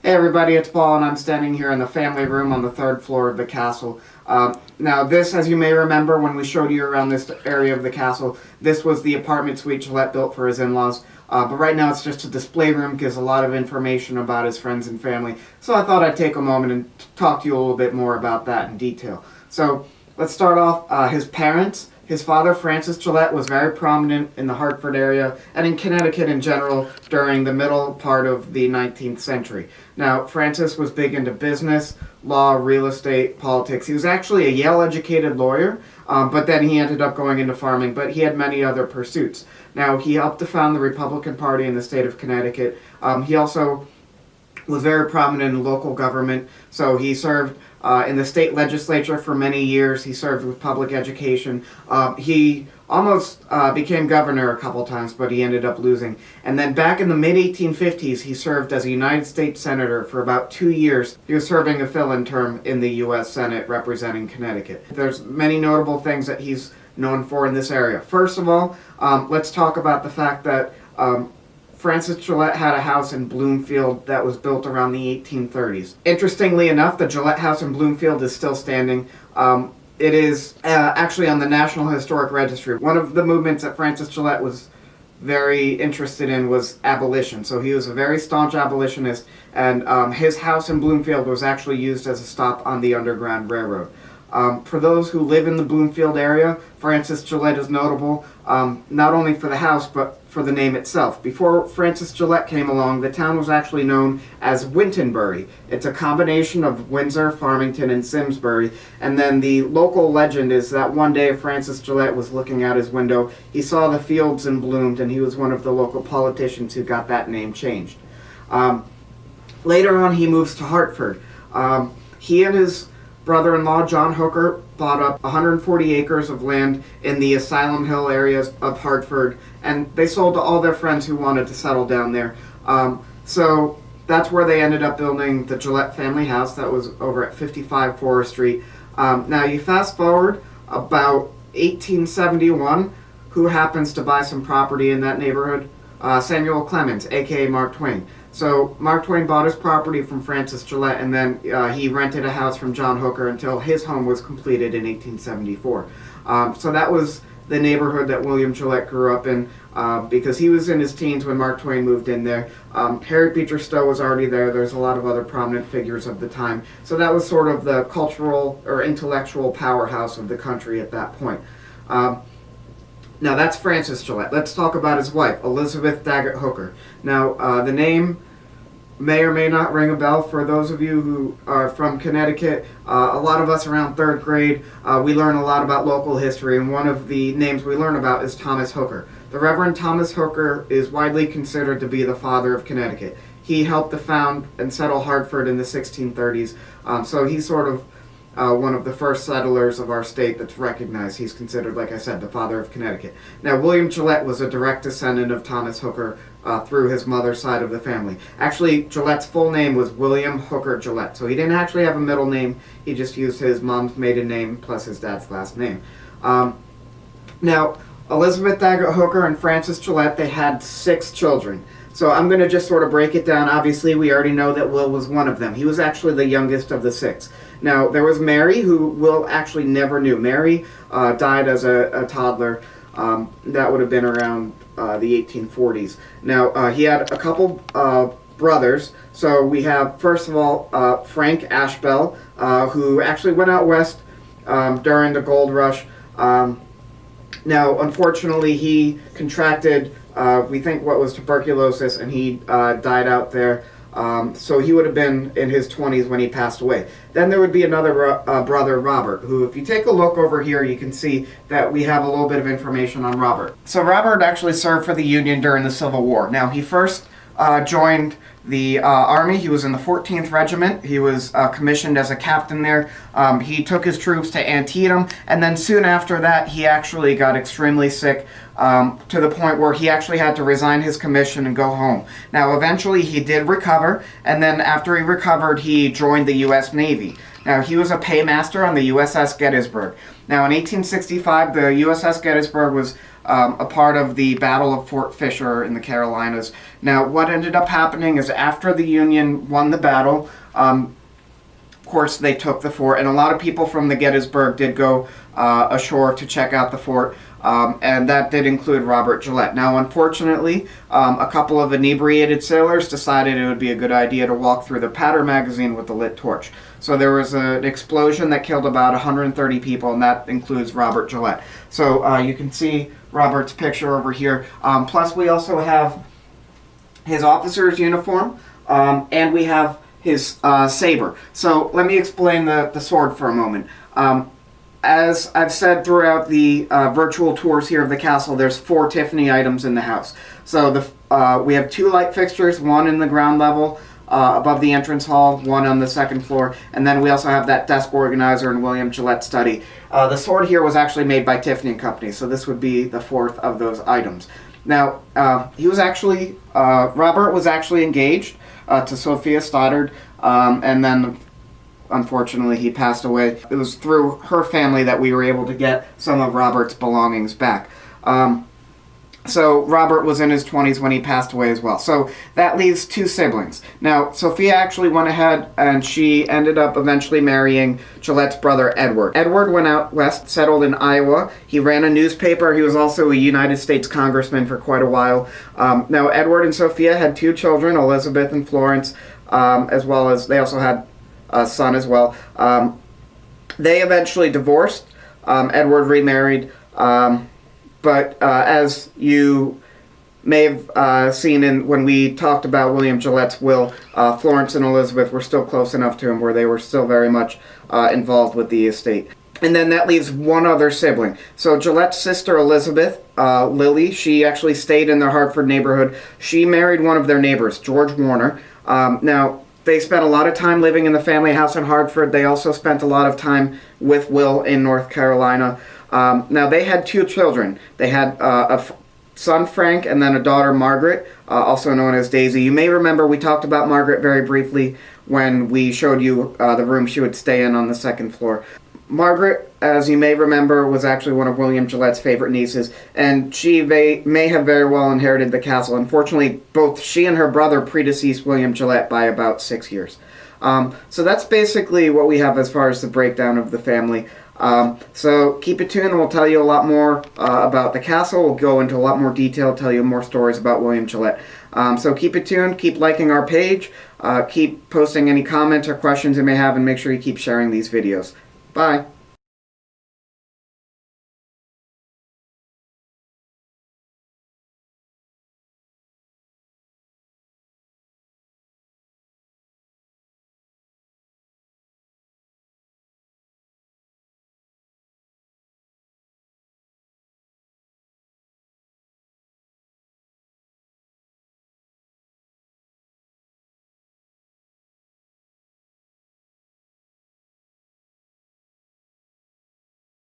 Hey everybody, it's Paul and I'm standing here in the family room on the third floor of the castle. Now this, as you may remember when we showed you around this area of the castle, this was the apartment suite Gillette built for his in-laws. But right now it's just a display room, gives a lot of information about his friends and family. So I thought I'd take a moment and talk to you a little bit more about that in detail. So let's start off his parents. His father, Francis Gillette, was very prominent in the Hartford area and in Connecticut in general during the middle part of the 19th century. Now, Francis was big into business, law, real estate, politics. He was actually a Yale-educated lawyer, but then he ended up going into farming, but he had many other pursuits. Now, he helped to found the Republican Party in the state of Connecticut. He also was very prominent in local government, so he served in the state legislature for many years. He served with public education. He almost became governor a couple times, but he ended up losing. And then back in the mid-1850s, he served as a United States Senator for about 2 years. He was serving a fill-in term in the U.S. Senate representing Connecticut. There's many notable things that he's known for in this area. First of all, let's talk about the fact that Francis Gillette had a house in Bloomfield that was built around the 1830s. Interestingly enough, the Gillette House in Bloomfield is still standing. It is actually on the National Historic Registry. One of the movements that Francis Gillette was very interested in was abolition. So he was a very staunch abolitionist, and his house in Bloomfield was actually used as a stop on the Underground Railroad. For those who live in the Bloomfield area, Francis Gillette is notable, not only for the house, but for the name itself. Before Francis Gillette came along, the town was actually known as Wintonbury. It's a combination of Windsor, Farmington, and Simsbury. And then the local legend is that one day Francis Gillette was looking out his window, he saw the fields and bloomed, and he was one of the local politicians who got that name changed. Later on, he moves to Hartford. He and his brother-in-law, John Hooker, bought up 140 acres of land in the Asylum Hill areas of Hartford, and they sold to all their friends who wanted to settle down there. So that's where they ended up building the Gillette family house that was over at 55 Forest Street. Now you fast forward about 1871, who happens to buy some property in that neighborhood? Samuel Clemens, aka Mark Twain. So Mark Twain bought his property from Francis Gillette, and then he rented a house from John Hooker until his home was completed in 1874. So that was the neighborhood that William Gillette grew up in, because he was in his teens when Mark Twain moved in there. Harry Beecher Stowe was already there. There's a lot of other prominent figures of the time. So that was sort of the cultural or intellectual powerhouse of the country at that point. Now that's Francis Gillette. Let's talk about his wife, Elizabeth Daggett Hooker. Now the name may or may not ring a bell for those of you who are from Connecticut. A lot of us around third grade, we learn a lot about local history, and one of the names we learn about is Thomas Hooker. The Reverend Thomas Hooker is widely considered to be the father of Connecticut. He helped to found and settle Hartford in the 1630s, so he's sort of one of the first settlers of our state that's recognized. He's considered, like I said, the father of Connecticut. Now, William Gillette was a direct descendant of Thomas Hooker through his mother's side of the family. Actually, Gillette's full name was William Hooker Gillette, so he didn't actually have a middle name. He just used his mom's maiden name plus his dad's last name. Now, Elizabeth Daggett Hooker and Francis Gillette, they had 6 children. So I'm going to just sort of break it down. Obviously, we already know that Will was one of them. He was actually the youngest of the 6. Now, there was Mary, who Will actually never knew. Mary died as a toddler. That would have been around the 1840s. Now, he had a couple brothers. So we have, first of all, Frank Ashbell, who actually went out west during the gold rush. Now, unfortunately, he contracted, we think what was tuberculosis, and he died out there. So he would have been in his 20s when he passed away. Then there would be another brother, Robert, who, if you take a look over here, you can see that we have a little bit of information on Robert. So Robert actually served for the Union during the Civil War. Now, he first joined the Army. He was in the 14th Regiment. He was commissioned as a captain there. He took his troops to Antietam, and then soon after that, he actually got extremely sick to the point where he actually had to resign his commission and go home. Now, eventually, he did recover, and then after he recovered, he joined the U.S. Navy. Now, he was a paymaster on the USS Gettysburg. Now, in 1865, the USS Gettysburg was a part of the Battle of Fort Fisher in the Carolinas. Now, what ended up happening is after the Union won the battle, of course, they took the fort, and a lot of people from the Gettysburg did go ashore to check out the fort, and that did include Robert Gillette. Now, unfortunately, a couple of inebriated sailors decided it would be a good idea to walk through the powder magazine with a lit torch. So there was an explosion that killed about 130 people, and that includes Robert Gillette. So you can see Robert's picture over here. Plus, we also have his officer's uniform, and we have his saber. So let me explain the sword for a moment. As I've said throughout the virtual tours here of the castle, there's 4 Tiffany items in the house. So we have 2 light fixtures, one in the ground level above the entrance hall, one on the 2nd floor, and then we also have that desk organizer in William Gillette's study. The sword here was actually made by Tiffany & Company, so this would be the 4th of those items. Now, Robert was actually engaged to Sophia Stoddard, and then unfortunately he passed away. It was through her family that we were able to get some of Robert's belongings back. So Robert was in his 20s when he passed away as well. So that leaves 2 siblings. Now, Sophia actually went ahead and she ended up eventually marrying Gillette's brother, Edward. Edward went out west, settled in Iowa. He ran a newspaper. He was also a United States congressman for quite a while. Now, Edward and Sophia had 2 children, Elizabeth and Florence, as well as they also had a son as well. They eventually divorced. Edward remarried. But as you may have seen when we talked about William Gillette's will, Florence and Elizabeth were still close enough to him where they were still very much involved with the estate. And then that leaves one other sibling. So Gillette's sister Elizabeth, Lily, she actually stayed in their Hartford neighborhood. She married one of their neighbors, George Warner. Now, they spent a lot of time living in the family house in Hartford. They also spent a lot of time with Will in North Carolina. Now, they had 2 children. They had a son, Frank, and then a daughter, Margaret, also known as Daisy. You may remember we talked about Margaret very briefly when we showed you the room she would stay in on the 2nd floor. Margaret, as you may remember, was actually one of William Gillette's favorite nieces, and she may have very well inherited the castle. Unfortunately, both she and her brother predeceased William Gillette by about 6 years. So that's basically what we have as far as the breakdown of the family. So keep it tuned and we'll tell you a lot more about the castle. We'll go into a lot more detail, tell you more stories about William Gillette. So keep it tuned, keep liking our page, keep posting any comments or questions you may have, and make sure you keep sharing these videos. Bye.